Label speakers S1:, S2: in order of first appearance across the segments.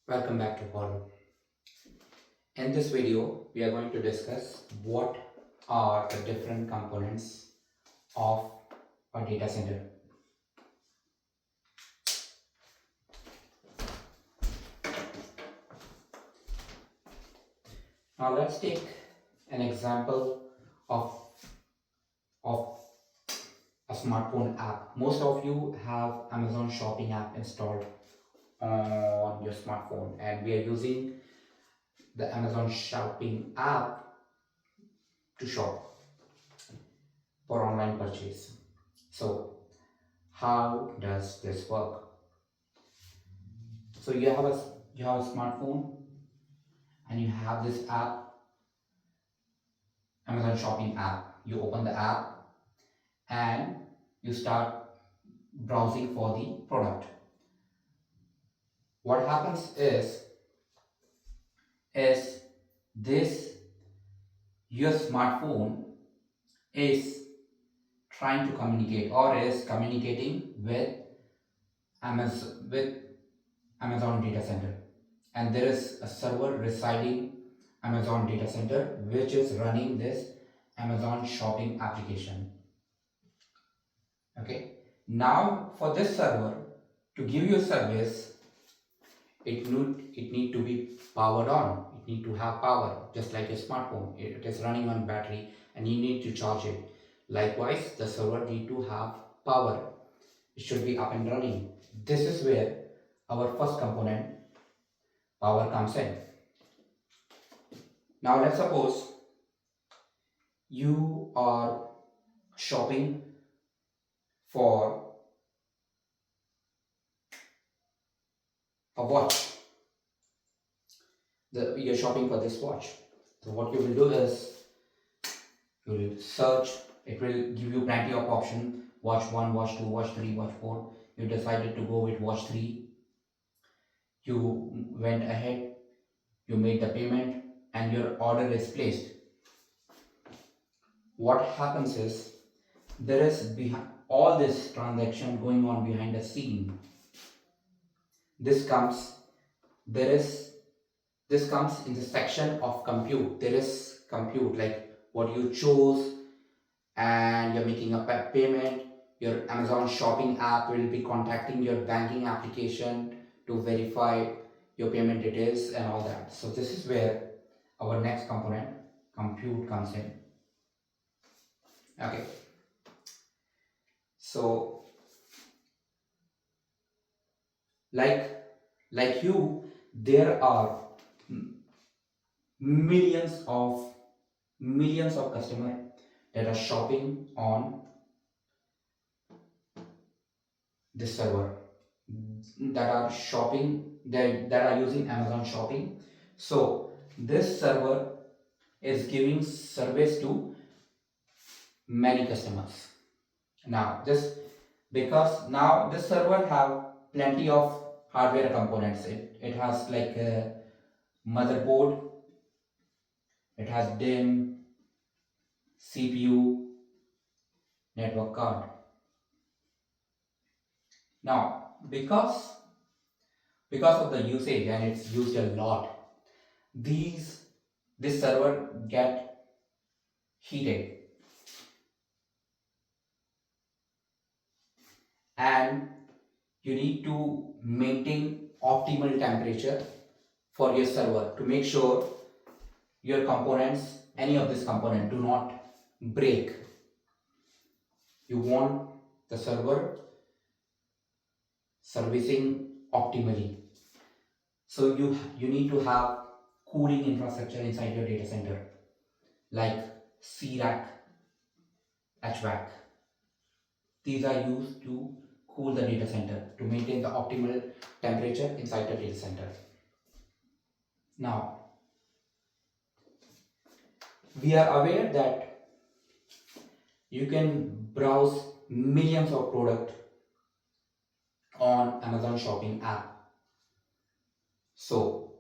S1: Welcome back to Paul. In this video, we are going to discuss what are the different components of a data center. Now let's take an example of, of a smartphone app. Most of you have Amazon Shopping app installed on your smartphone, and we are using the Amazon Shopping app to shop for online purchase. So how does this work? So you have a smartphone and you have this app, Amazon Shopping app. You open the app and you start browsing for the product. What happens is this your smartphone is trying to communicate or is communicating with Amazon data center, and there is a server residing Amazon data center which is running this Amazon Shopping application. Okay, now for this server to give you a service, it need to be powered on. It need to have power, just like a smartphone. It is running on battery and you need to charge it. Likewise, the server need to have power. It should be up and running. This is where our first component, power, comes in. Now let's suppose you are shopping for a watch. You're shopping for this watch. So what you will do is you will search. It will give you plenty of options: watch 1, watch 2, watch 3, watch 4. You decided to go with watch 3. You went ahead, you made the payment, and your order is placed. What happens is there is all this transaction going on behind the scene. This comes there is this comes in the section of compute. There is compute, like what you chose, and you're making a payment. Your Amazon Shopping app will be contacting your banking application to verify your payment details and all that. So this is where our next component, compute, comes in. Okay, so like you, there are millions of customers that are shopping on this server, that are using Amazon Shopping. So this server is giving service to many customers. Now because now this server have plenty of hardware components. It has like a motherboard, it has DIMM, CPU, network card. Now because of the usage, and it's used a lot, this server get heated, and you need to maintain optimal temperature for your server to make sure your components, any of this component, do not break. You want the server servicing optimally. So you need to have cooling infrastructure inside your data center, like C-rack, HVAC. These are used to cool the data center to maintain the optimal temperature inside the data center. Now, we are aware that you can browse millions of products on Amazon Shopping app. So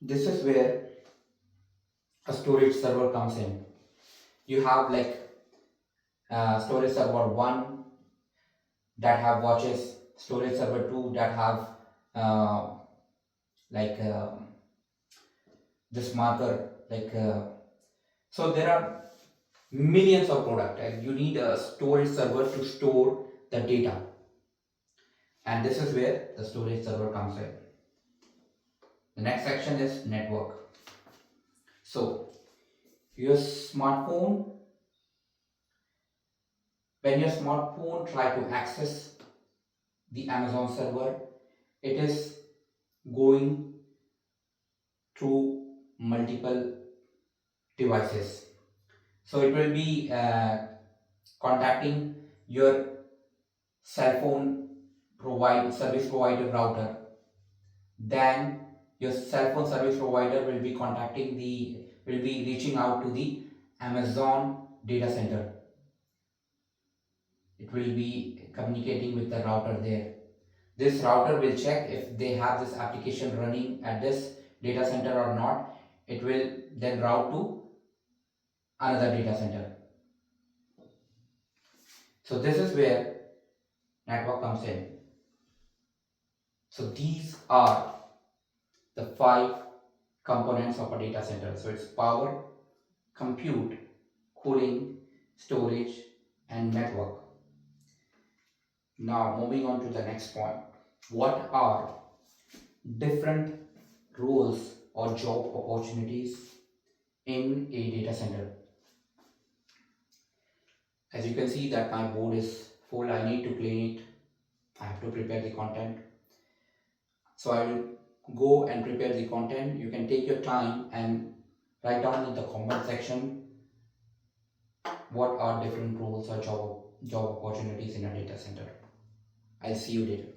S1: this is where a storage server comes in. You have like storage server 1 that have watches, storage server 2 that have like this marker, like so there are millions of product and you need a storage server to store the data, and this is where the storage server comes in. The next section is network. So your smartphone, when your smartphone try to access the Amazon server, it is going through multiple devices. So it will be contacting your cell phone service provider router. Then your cell phone service provider will be reaching out to the Amazon data center. It will be communicating with the router there. This router will check if they have this application running at this data center or not. It will then route to another data center. So this is where network comes in. So these are the 5 components of a data center. So it's power, compute, cooling, storage, and network. Now moving on to the next point. What are different roles or job opportunities in a data center? As you can see that my board is full, I need to clean it, I have to prepare the content. So I will go and prepare the content. You can take your time and write down in the comment section what are different roles or job opportunities in a data center. I'll see you later.